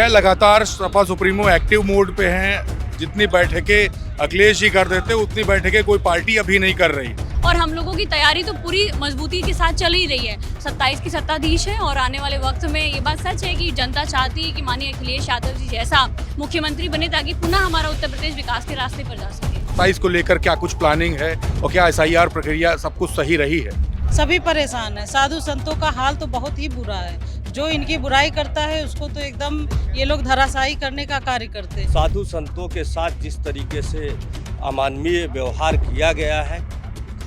जाए, लगातार Sapa supremo active mode पे हैं। जितनी बैठकें अखिलेश जी कर देते उतनी बैठकें कोई पार्टी अभी नहीं कर रही। और हम लोगों की तैयारी तो पूरी मजबूती के साथ चल ही रही है। 27 की सत्ताधीश है और आने वाले वक्त में ये बात सच है कि जनता चाहती है कि माननीय अखिलेश यादव जी जैसा मुख्यमंत्री बने ताकि पुनः हमारा उत्तर प्रदेश विकास के रास्ते पर जा सके। 27 को लेकर क्या कुछ प्लानिंग है और क्या SIR प्रक्रिया सब कुछ सही रही है? सभी परेशान है। साधु संतों का हाल तो बहुत ही बुरा है। जो इनकी बुराई करता है उसको तो एकदम ये लोग धराशायी करने का कार्य करते हैं। साधु संतों के साथ जिस तरीके से अमानवीय व्यवहार किया गया है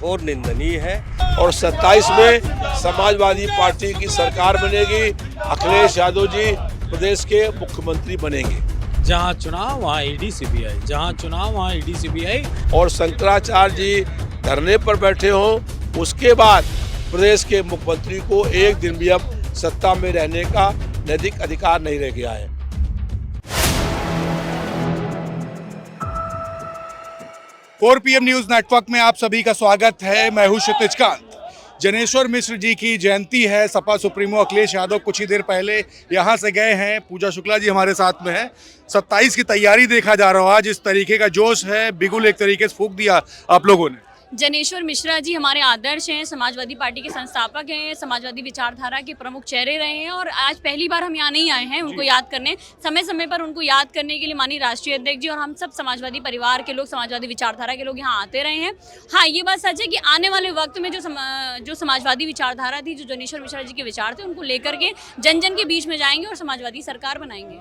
और निंदनीय है। और 27 में समाजवादी पार्टी की सरकार बनेगी। अखिलेश यादव जी प्रदेश के मुख्यमंत्री बनेंगे। जहाँ चुनाव वहाँ ईडी सीबीआई, जहाँ चुनाव वहाँ ईडी सीबीआई। और शंकराचार्य जी धरने पर बैठे हों, उसके बाद प्रदेश के मुख्यमंत्री को एक दिन भी अब सत्ता में रहने का नैतिक अधिकार नहीं रह गया है। फोर PM न्यूज नेटवर्क में आप सभी का स्वागत है। मैं हूं क्षितिज कांत। जनेश्वर मिश्र जी की जयंती है। सपा सुप्रीमो अखिलेश यादव कुछ ही देर पहले यहां से गए हैं। पूजा शुक्ला जी हमारे साथ में है। 27 की तैयारी देखा जा रहा है। जिस तरीके का जोश है, बिगुल एक तरीके से फूंक दिया आप लोगों ने। जनेश्वर मिश्रा जी हमारे आदर्श हैं, समाजवादी पार्टी के संस्थापक हैं, समाजवादी विचारधारा के प्रमुख चेहरे रहे हैं और आज पहली बार हम यहाँ नहीं आए हैं उनको याद करने। समय समय पर उनको याद करने के लिए माननीय राष्ट्रीय अध्यक्ष जी और हम सब समाजवादी परिवार के लोग, समाजवादी विचारधारा के लोग यहाँ आते रहे हैं। हाँ, ये बात सच है कि आने वाले वक्त में जो समाजवादी विचारधारा थी, जो जनेश्वर मिश्रा जी के विचार थे, उनको लेकर के जन जन के बीच में जाएंगे और समाजवादी सरकार बनाएंगे।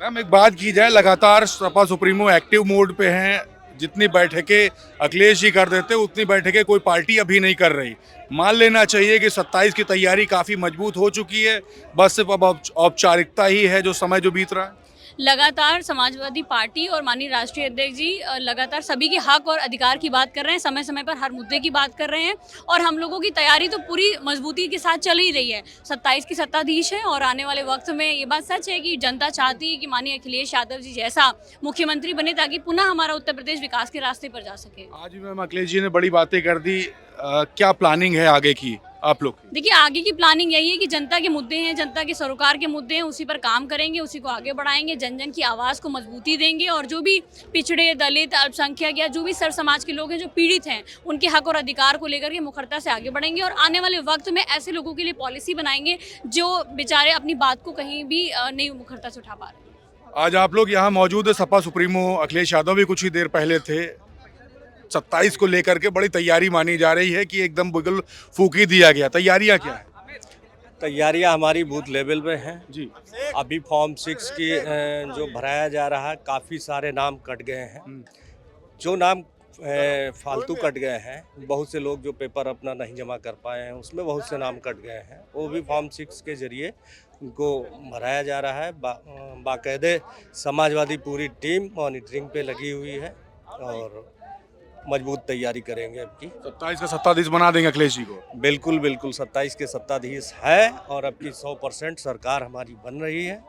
मैम, एक बात की जाए, लगातार सपा सुप्रीमो एक्टिव मोड पे हैं। जितनी बैठकें अखिलेश जी कर देते उतनी बैठकें कोई पार्टी अभी नहीं कर रही। मान लेना चाहिए कि 27 की तैयारी काफ़ी मजबूत हो चुकी है। बस सिर्फ अब औपचारिकता ही है जो समय जो बीत रहा है। लगातार समाजवादी पार्टी और माननीय राष्ट्रीय अध्यक्ष जी लगातार सभी के हक और अधिकार की बात कर रहे हैं, समय समय पर हर मुद्दे की बात कर रहे हैं और हम लोगों की तैयारी तो पूरी मजबूती के साथ चल ही रही है। 27 की सत्ताधीश है और आने वाले वक्त में ये बात सच है कि जनता चाहती है कि माननीय अखिलेश यादव जी जैसा मुख्यमंत्री बने ताकि पुनः हमारा उत्तर प्रदेश विकास के रास्ते पर जा सके। आज भी मैम अखिलेश जी ने बड़ी बातें कर दी। क्या प्लानिंग है आगे की आप लोग की? देखिए, आगे की प्लानिंग यही है कि जनता के मुद्दे हैं, जनता के सरोकार के मुद्दे हैं, उसी पर काम करेंगे, उसी को आगे बढ़ाएंगे, जन जन की आवाज़ को मजबूती देंगे और जो भी पिछड़े, दलित, अल्पसंख्यक या जो भी सर समाज के लोग हैं जो पीड़ित हैं, उनके हक और अधिकार को लेकर के मुखरता से आगे बढ़ेंगे और आने वाले वक्त में ऐसे लोगों के लिए पॉलिसी बनाएंगे जो बेचारे अपनी बात को कहीं भी नहीं मुखरता से उठा पा रहे हैं। आज आप लोग यहाँ मौजूद है। सपा सुप्रीमो अखिलेश यादव भी कुछ ही देर पहले थे। 27 को लेकर के बड़ी तैयारी मानी जा रही है कि एकदम बिगुल फूंक ही दिया गया। तैयारियां क्या है? तैयारियां हमारी बूथ लेवल पे हैं जी। अभी फॉर्म 6 की जो भराया जा रहा है, काफ़ी सारे नाम कट गए हैं। जो नाम फालतू कट गए हैं, बहुत से लोग जो पेपर अपना नहीं जमा कर पाए हैं, उसमें बहुत से नाम कट गए हैं। वो भी फॉर्म 6 के जरिए उनको भराया जा रहा है। बाकायदे समाजवादी पूरी टीम मॉनिटरिंग पे लगी हुई है और मजबूत तैयारी करेंगे। अब की 27 का सत्ताधीश बना देंगे अखिलेश जी को। बिल्कुल बिल्कुल 27 के सत्ताधीश है और अब की 100% सरकार हमारी बन रही है।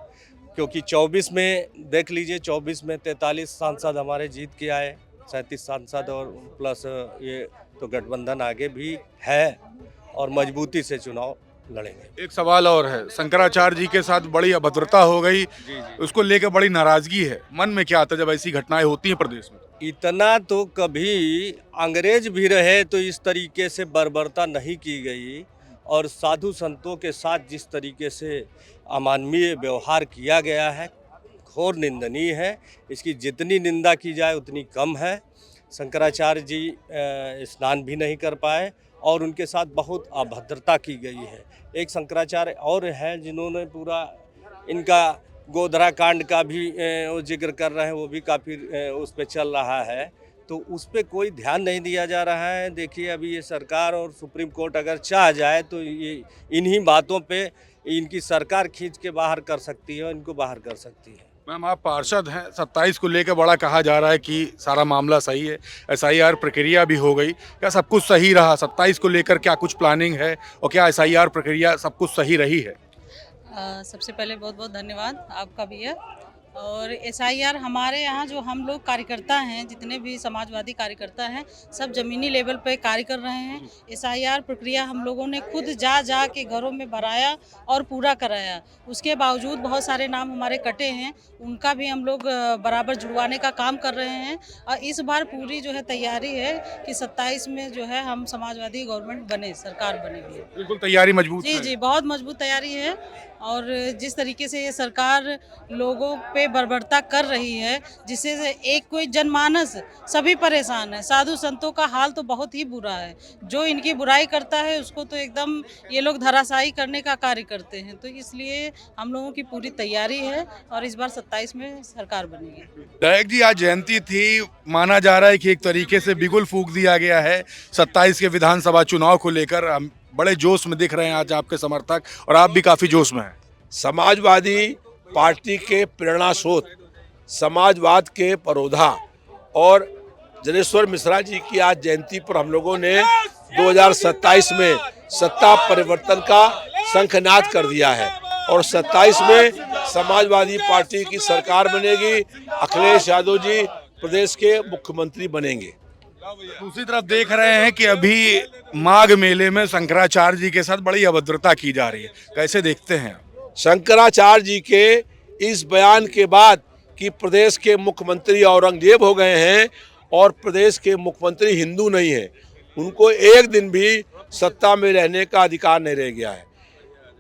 क्योंकि 24 में देख लीजिए, 24 में 43 सांसद हमारे जीत के आए, 37 सांसद और प्लस ये तो गठबंधन आगे भी है और मजबूती से चुनाव लड़ेंगे। एक सवाल और है, शंकराचार्य जी के साथ बड़ी अभद्रता हो गई, उसको लेकर बड़ी नाराजगी है। मन में क्या आता है जब ऐसी घटनाएं होती हैं प्रदेश में? इतना तो कभी अंग्रेज भी रहे तो इस तरीके से बर्बरता नहीं की गई और साधु संतों के साथ जिस तरीके से अमानवीय व्यवहार किया गया है, घोर निंदनीय है। इसकी जितनी निंदा की जाए उतनी कम है। शंकराचार्य जी स्नान भी नहीं कर पाए और उनके साथ बहुत अभद्रता की गई है। एक शंकराचार्य और हैं जिन्होंने पूरा इनका गोधरा कांड का भी वो जिक्र कर रहे हैं, वो भी काफ़ी उस पर चल रहा है, तो उस पर कोई ध्यान नहीं दिया जा रहा है। देखिए, अभी ये सरकार और सुप्रीम कोर्ट अगर चाह जाए तो ये इन्हीं बातों पे इनकी सरकार खींच के बाहर कर सकती है और इनको बाहर कर सकती है। मैम, आप पार्षद हैं। 27 को लेकर बड़ा कहा जा रहा है कि सारा मामला सही है, SIR प्रक्रिया भी हो गई। क्या सब कुछ सही रहा? 27 को लेकर क्या कुछ प्लानिंग है और क्या SIR प्रक्रिया सब कुछ सही रही है? सबसे पहले बहुत बहुत धन्यवाद आपका भी है। और एसआईआर हमारे यहाँ जो हम लोग कार्यकर्ता हैं, जितने भी समाजवादी कार्यकर्ता हैं, सब ज़मीनी लेवल पे कार्य कर रहे हैं। एसआईआर प्रक्रिया हम लोगों ने खुद जा के घरों में भराया और पूरा कराया। उसके बावजूद बहुत सारे नाम हमारे कटे हैं, उनका भी हम लोग बराबर जुड़वाने का काम कर रहे हैं। और इस बार पूरी जो है तैयारी है कि 27 में जो है हम समाजवादी गवर्नमेंट बने, सरकार बनेगी। बिल्कुल तैयारी मजबूत जी है। जी, बहुत मजबूत तैयारी है। और जिस तरीके से ये सरकार लोगों पे बर्बरता कर रही है, जिससे से एक कोई जनमानस सभी परेशान है। साधु संतों का हाल तो बहुत ही बुरा है। जो इनकी बुराई करता है उसको तो एकदम ये लोग धराशायी करने का कार्य करते हैं। तो इसलिए हम लोगों की पूरी तैयारी है और इस बार 27 में सरकार बनेगी। दयाक जी, आज जयंती थी, माना जा रहा है कि एक तरीके से बिगुल फूंक दिया गया है 27 के विधानसभा चुनाव को लेकर। हम बड़े जोश में दिख रहे हैं आज आपके समर्थक, और आप भी काफी जोश में हैं। समाजवादी पार्टी के प्रेरणा स्रोत, समाजवाद के परोधा और जनेश्वर मिश्रा जी की आज जयंती पर हम लोगों ने 2027 में सत्ता परिवर्तन का शंखनाद कर दिया है और 27 में समाजवादी पार्टी की सरकार बनेगी। अखिलेश यादव जी प्रदेश के मुख्यमंत्री बनेंगे। दूसरी तरफ देख रहे हैं कि अभी माघ मेले में शंकराचार्य जी के साथ बड़ी अभद्रता की जा रही है, कैसे देखते हैं? शंकराचार्य जी के इस बयान के बाद कि प्रदेश के मुख्यमंत्री औरंगजेब हो गए हैं और प्रदेश के मुख्यमंत्री हिंदू नहीं हैं, उनको एक दिन भी सत्ता में रहने का अधिकार नहीं रह गया है।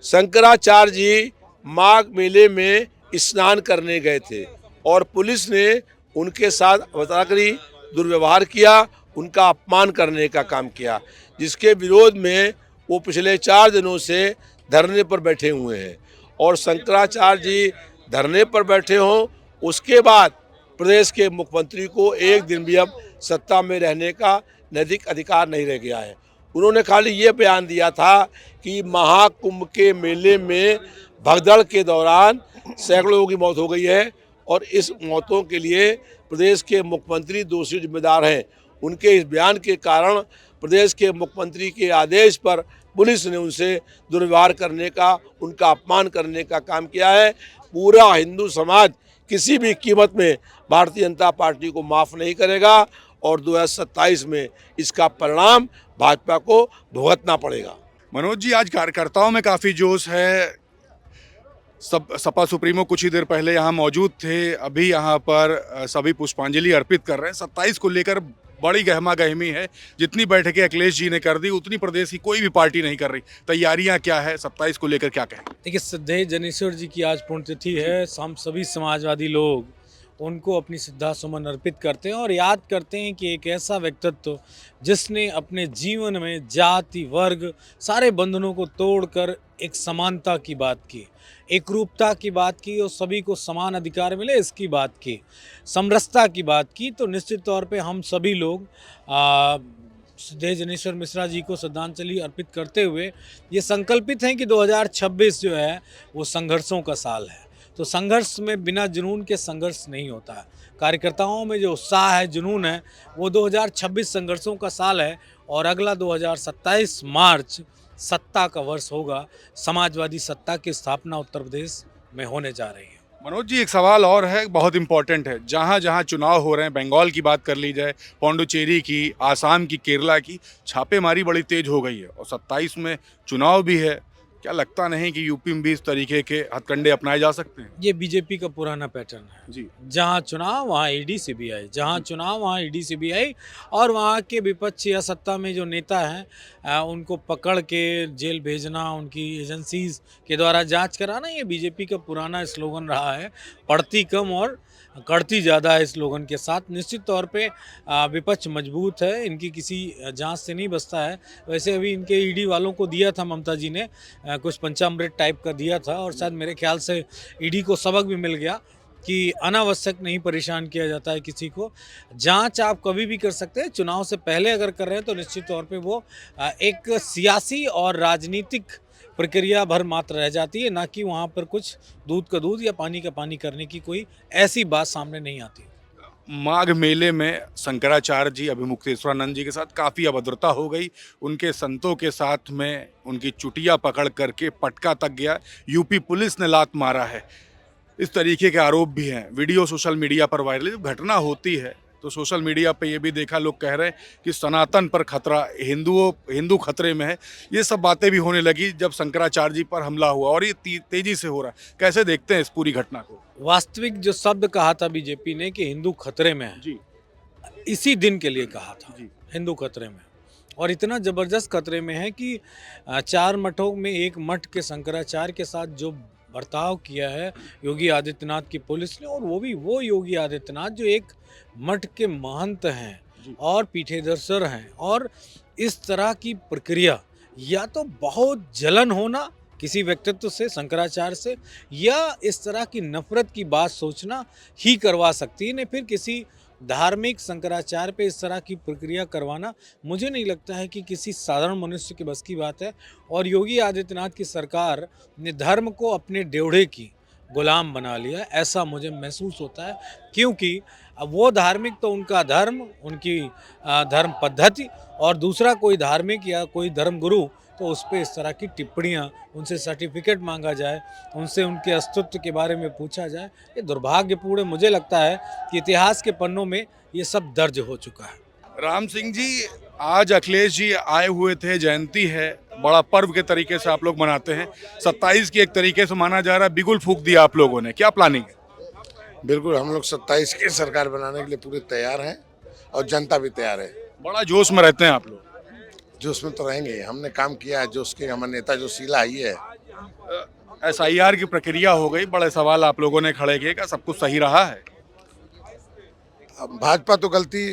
शंकराचार्य जी माघ मेले में स्नान करने गए थे और पुलिस ने उनके साथ अवतारकरी दुर्व्यवहार किया, उनका अपमान करने का काम किया, जिसके विरोध में वो पिछले 4 दिनों से धरने पर बैठे हुए हैं। और शंकराचार्य जी धरने पर बैठे हों, उसके बाद प्रदेश के मुख्यमंत्री को एक दिन भी अब सत्ता में रहने का नैतिक अधिकार नहीं रह गया है। उन्होंने खाली ये बयान दिया था कि महाकुंभ के मेले में भगदड़ के दौरान सैकड़ों लोगों की मौत हो गई है और इस मौतों के लिए प्रदेश के मुख्यमंत्री दोषी जिम्मेदार हैं। उनके इस बयान के कारण प्रदेश के मुख्यमंत्री के आदेश पर पुलिस ने उनसे दुर्व्यवहार करने का, उनका अपमान करने का काम किया है। पूरा हिंदू समाज किसी भी कीमत में भारतीय जनता पार्टी को माफ़ नहीं करेगा और 2027 में इसका परिणाम भाजपा को भुगतना पड़ेगा। मनोज जी, आज कार्यकर्ताओं में काफी जोश है। सब सपा सुप्रीमो कुछ ही देर पहले यहाँ मौजूद थे, अभी यहाँ पर सभी पुष्पांजलि अर्पित कर रहे हैं। 27 को लेकर बड़ी गहमा गहमी है। जितनी बैठकें अखिलेश जी ने कर दी उतनी प्रदेश की कोई भी पार्टी नहीं कर रही। तैयारियां क्या है, 27 को लेकर क्या कहें? देखिए, श्रद्धेय जनेश्वर जी की आज पुण्यतिथि है। हम सभी समाजवादी लोग उनको अपनी श्रद्धा सुमन अर्पित करते हैं और याद करते हैं कि एक ऐसा व्यक्तित्व जिसने अपने जीवन में जाति वर्ग सारे बंधनों को तोड़कर एक समानता की बात की, एक रूपता की बात की और सभी को समान अधिकार मिले इसकी बात की, समरसता की बात की। तो निश्चित तौर पे हम सभी लोग श्रद्धेय जनेश्वर मिश्रा जी को श्रद्धांजलि अर्पित करते हुए ये संकल्पित हैं कि 2026 जो है वो संघर्षों का साल है। तो संघर्ष में बिना जुनून के संघर्ष नहीं होता है। कार्यकर्ताओं में जो उत्साह है, जुनून है, वो 2026 संघर्षों का साल है और अगला 2027 मार्च सत्ता का वर्ष होगा। समाजवादी सत्ता की स्थापना उत्तर प्रदेश में होने जा रही है। मनोज जी, एक सवाल और है, बहुत इंपॉर्टेंट है। जहाँ जहाँ चुनाव हो रहे हैं, बंगाल की बात कर ली जाए, पौंडुचेरी की, आसाम की, केरला की, छापेमारी बड़ी तेज हो गई है और 27 में चुनाव भी है। क्या लगता नहीं कि यूपी में भी इस तरीके के हथकंडे अपनाए जा सकते हैं? ये बीजेपी का पुराना पैटर्न है जी। जहाँ चुनाव वहाँ ईडी सीबीआई, जहाँ चुनाव वहाँ ईडी सीबीआई और वहाँ के विपक्ष या सत्ता में जो नेता हैं उनको पकड़ के जेल भेजना, उनकी एजेंसीज के द्वारा जांच कराना, ये बीजेपी का पुराना स्लोगन रहा है। पढ़ती कम और कड़ती ज़्यादा है स्लोगन के साथ। निश्चित तौर पे विपक्ष मजबूत है, इनकी किसी जांच से नहीं बचता है। वैसे अभी इनके ईडी वालों को दिया था ममता जी ने कुछ पंचामृत टाइप का दिया था और शायद मेरे ख्याल से ईडी को सबक भी मिल गया कि अनावश्यक नहीं परेशान किया जाता है किसी को। जांच आप कभी भी कर सकते हैं, चुनाव से पहले अगर कर रहे हैं तो निश्चित तौर पे वो एक सियासी और राजनीतिक प्रक्रिया भर मात्र रह जाती है, ना कि वहाँ पर कुछ दूध का दूध या पानी का पानी करने की कोई ऐसी बात सामने नहीं आती। माघ मेले में शंकराचार्य जी, अभिमुक्तेश्वरानंद जी के साथ काफ़ी अभद्रता हो गई। उनके संतों के साथ में उनकी चुटिया पकड़ करके पटका तक गया। यूपी पुलिस ने लात मारा है। इस तरीके के आरोप भी हैं, वीडियो सोशल मीडिया पर वायरल। जब घटना होती है तो सोशल मीडिया पे ये भी देखा, लोग कह रहे हैं कि सनातन पर खतरा, हिंदू खतरे में है। ये सब बातें भी होने लगी जब शंकराचार्य जी पर हमला हुआ, और ये तेजी से हो रहा है। कैसे देखते हैं इस पूरी घटना को? वास्तविक जो शब्द कहा था बीजेपी ने कि हिंदू खतरे में है, जी इसी दिन के लिए कहा था जी। हिंदू खतरे में, और इतना ज़बरदस्त खतरे में है कि 4 मठों में एक मठ के शंकराचार्य के साथ जो बर्ताव किया है योगी आदित्यनाथ की पुलिस ने, और वो भी वो योगी आदित्यनाथ जो एक मठ के महंत हैं और पीठेदर्शर हैं, और इस तरह की प्रक्रिया या तो बहुत जलन होना किसी व्यक्तित्व से, शंकराचार्य से, या इस तरह की नफरत की बात सोचना ही करवा सकती है ने फिर किसी धार्मिक शंकराचार्य पे इस तरह की प्रक्रिया करवाना मुझे नहीं लगता है कि किसी साधारण मनुष्य के बस की बात है। और योगी आदित्यनाथ की सरकार ने धर्म को अपने ड्योढ़े की गुलाम बना लिया, ऐसा मुझे महसूस होता है, क्योंकि अब वो धार्मिक तो उनका धर्म, उनकी धर्म पद्धति, और दूसरा कोई धार्मिक या कोई धर्मगुरु तो उस पर इस तरह की टिप्पणियाँ, उनसे सर्टिफिकेट मांगा जाए, उनसे उनके अस्तित्व के बारे में पूछा जाए, ये दुर्भाग्यपूर्ण मुझे लगता है कि इतिहास के पन्नों में ये सब दर्ज हो चुका है। राम सिंह जी, आज अखिलेश जी आए हुए थे, जयंती है, बड़ा पर्व के तरीके से आप लोग मनाते हैं। 27 की एक तरीके से माना जा रहा है, बिगुल फूंक दिया आप लोगों ने, क्या प्लानिंग है? बिल्कुल, हम लोग 27 की सरकार बनाने के लिए पूरे तैयार हैं और जनता भी तैयार है। बड़ा जोश में रहते हैं आप लोग। जोश में तो रहेंगे, हमने काम किया है, जोश के हमारे नेता जो शीला आई है। SIR की प्रक्रिया हो गई, बड़े सवाल आप लोगों ने खड़े किए, क्या सब कुछ सही रहा है? अब भाजपा तो गलती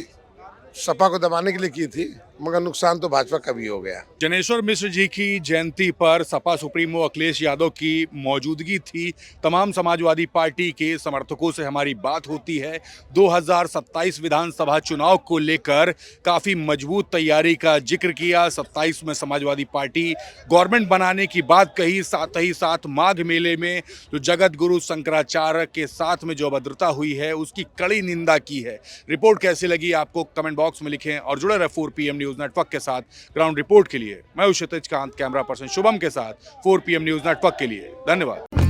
सपा को दबाने के लिए की थी, मगर नुकसान तो भाजपा का भी हो गया। जनेश्वर मिश्र जी की जयंती पर सपा सुप्रीमो अखिलेश यादव की मौजूदगी थी। तमाम समाजवादी पार्टी के समर्थकों से हमारी बात होती है। 2027 विधानसभा चुनाव को लेकर काफ़ी मजबूत तैयारी का जिक्र किया। 27 में समाजवादी पार्टी गवर्नमेंट बनाने की बात कही, साथ ही साथ माघ मेले में जो जगत गुरु शंकराचार्य के साथ में जो अभद्रता हुई है उसकी कड़ी निंदा की है। रिपोर्ट कैसी लगी आपको कमेंट बॉक्स में लिखें और जुड़े रहे 4 PM न्यूज़ नेटवर्क के साथ। ग्राउंड रिपोर्ट के लिए मैं क्षितिज कांत, कैमरा पर्सन शुभम के साथ 4 PM न्यूज़ नेटवर्क के लिए धन्यवाद।